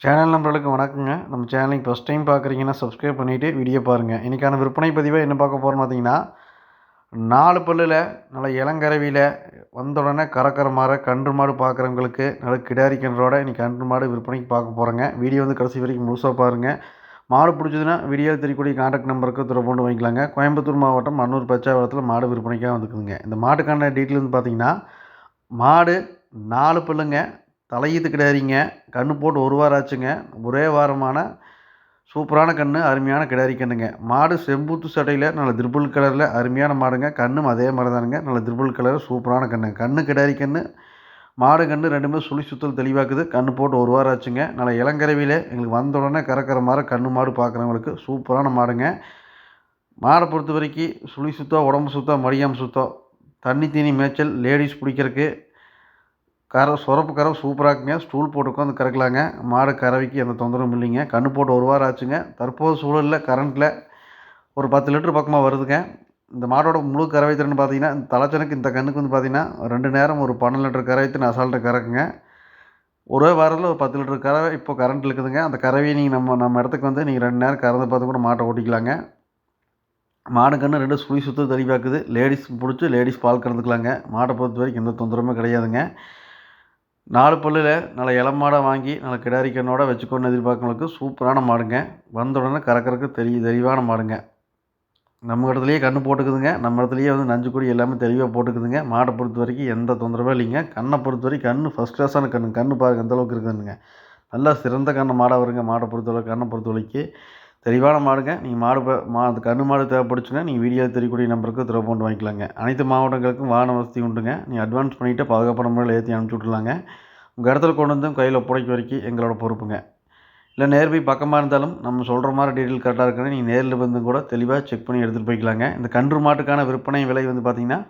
Channel நம்பர்களுக்கு வணக்கங்க. நம்ம சேனலுக்கு ஃபஸ்ட் டைம் பார்க்குறீங்கன்னா சப்ஸ்கிரைப் பண்ணிவிட்டு வீடியோ பாருங்கள். இன்றைக்கான விற்பனை பதிவாக என்ன பார்க்க போகிறோம்னு பார்த்தீங்கன்னா, 4 பல்லில் நல்ல இளங்கரவியில் வந்த உடனே கறக்கிற மாடு கன்று மாடு பார்க்குறவங்களுக்கு நல்ல கிடாரி கன்றோட இன்றைக்கி கன்று மாடு விற்பனைக்கு பார்க்க போகிறோங்க. வீடியோ வந்து கடைசி வரைக்கும் முழுசாக பாருங்கள். மாடு பிடிச்சதுன்னா வீடியோவில் தெரியக்கூடிய கான்டாக்ட் நம்பருக்கு தொடர்பு கொண்டு வாங்கிக்கலாங்க. கோயம்புத்தூர் மாவட்டம் மன்னூர் பச்சாவரத்தில் மாடு விற்பனைக்காக வந்துக்குதுங்க. இந்த மாட்டுக்கான டீட்டெயில் வந்து பார்த்தீங்கன்னா, மாடு 4 பல்லுங்க, தலையீத்து கிடாரிங்க, கன்று போட்டு 1 வாரம் ஆச்சுங்க. ஒரே வாரமான சூப்பரான கன்று, அருமையான கிடாரி கன்றுங்க. மாடு செம்பூத்து சடையில் நல்ல திரிபுள் கலரில் அருமையான மாடுங்க. கன்றும் அதே மாதிரி தானுங்க, நல்ல திரிபுள் கலர் சூப்பரான கன்று. கன்று கிடாரி கன்று, மாடு கன்று ரெண்டுமே சுழி சுத்தல் தெளிவாக்குது. கன்று போட்டு 1 வாரம் ஆச்சுங்க. நல்ல இளங்கரவியில் எங்களுக்கு வந்த உடனே கறக்கிற மாதிரி கன்று மாடு பார்க்குறவங்களுக்கு சூப்பரான மாடுங்க. மாடை பொறுத்த வரைக்கும் சுழி சுத்தம், உடம்பு சுத்தம், மடியாம் சுத்தம், தண்ணி தீனி மேய்ச்சல், லேடிஸ் பிடிக்கிறதுக்கு சொரப்பு கறவை சூப்பராக இருக்குங்க. ஸ்டூல் போட்டு உட்காந்து கறக்கலாங்க. மாடு கறவைக்கு எந்த தொந்தரவும் இல்லைங்க. கன்று போட்டு 1 வாரம் ஆச்சுங்க. தற்போது சூழலில் கரண்ட்டில் ஒரு 10 லிட்டர் பக்கமாக வருதுங்க. இந்த மாடோட முழு கறவை திறன் பார்த்தீங்கன்னா, இந்த தலைச்சனுக்கு இந்த கன்றுக்கு வந்து பார்த்தீங்கன்னா 2 நேரம் ஒரு 12 லிட்டர் கறவை திறன் அசால்ட்டாக கறக்குங்க. ஒரே வாரத்தில் ஒரு 10 லிட்டர் கறவை இப்போ கரண்ட்டில் இருக்குதுங்க. அந்த கறவையை நீங்கள் நம்ம இடத்துக்கு வந்து நீங்கள் 2 நேரம் கறந்து பார்த்து கூட மாட்டை ஓட்டிக்கலாங்க. மாடு கன்று 2 சுழி சுத்தம் தெளிவாக்குது. லேடிஸ் பிடிச்சி லேடிஸ் பால் கறந்துக்கலாங்க. மாட்டை பொறுத்த வரைக்கும் எந்த தொந்தரவுமே கிடையாதுங்க. 4 பல்லில் நல்ல இளமாடாக வாங்கி நல்ல கிடாரி கண்ணோட வச்சுக்கணுன்னு எதிர்பார்க்கறவங்களுக்கு சூப்பரான மாடுங்க. வந்த உடனே கறக்கறதுக்கு தெளிவான மாடுங்க. நம்ம இடத்துலையே கன்று போட்டுக்குதுங்க. நம்ம இடத்துலையே வந்து நஞ்சு கொடி எல்லாமே தெளிவாக போட்டுக்குதுங்க. மாடை பொறுத்த வரைக்கும் எந்த தொந்தரவும் இல்லைங்க. கண்ணை பொறுத்த வரைக்கும் கன்று ஃபஸ்ட் கிளாஸான கன்று. கன்று பாருங்கள் எந்தளவுக்கு இருக்குதுங்க. நல்லா சிறந்த கன்று மாடாக வருங்க. மாடை பொறுத்தளவுக்கு கண்ணை பொறுத்தவரைக்கும் தெளிவான மாடுங்க. நீங்கள் அந்த கன்று மாடு தேவைப்படுச்சுன்னா நீங்கள் வீடியோ தெரியக்கூடிய நம்பருக்கு தொடர்பு கொண்டு வாங்கிக்கலாங்க. அனைத்து மாவட்டங்களுக்கும் வாகன வசதி உண்டுங்க. நீங்கள் அட்வான்ஸ் பண்ணிவிட்டு பாதுகாப்பான முறையில் ஏற்றி அனுப்பிச்சி விட்ருலாங்க. உங்கள் இடத்துல கொண்டு வந்து கையில் ஒப்படைக்க வரைக்கும் எங்களோட பொறுப்புங்க. இல்லை நேர்பை பக்கமாக இருந்தாலும் நம்ம சொல்கிற மாதிரி டீட்டெயில் கரெக்டாக இருக்குன்னு நீங்கள் நேரில் வந்து கூட தெளிவாக செக் பண்ணி எடுத்துகிட்டு போய்க்கலாங்க. இந்த கன்று மாட்டுக்கான விற்பனை விலை வந்து பார்த்திங்கன்னா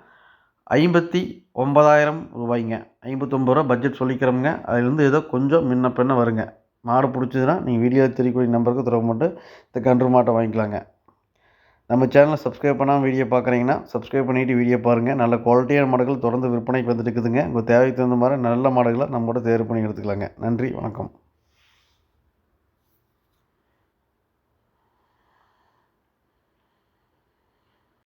59,000 ரூபாய்ங்க. 59 ரூபா பட்ஜெட் சொல்லிக்கிறோமுங்க. அதுலேருந்து ஏதோ கொஞ்சம் முன்ன பின்ன வருங்க. மாடு பிடிச்சதுன்னா நீங்கள் வீடியோ தெரியக்கூடிய நம்பருக்கு தொடர்பு கொண்டு இந்த கன்று மாட்டை வாங்கிக்கலாங்க. நம்ம சேனலை சப்ஸ்கிரைப் பண்ணாமல் வீடியோ பார்க்குறீங்கன்னா சப்ஸ்கிரைப் பண்ணிவிட்டு வீடியோ பாருங்கள். நல்ல குவாலிட்டியான மாடுகள் தொடர்ந்து விற்பனைக்கு வந்துட்டு இருக்குதுங்க. உங்கள் தேவைக்கு தகுந்த மாதிரி நல்ல மாடுகளை நம்மளோட தேர்வு பண்ணி எடுத்துக்கலாங்க. நன்றி, வணக்கம்.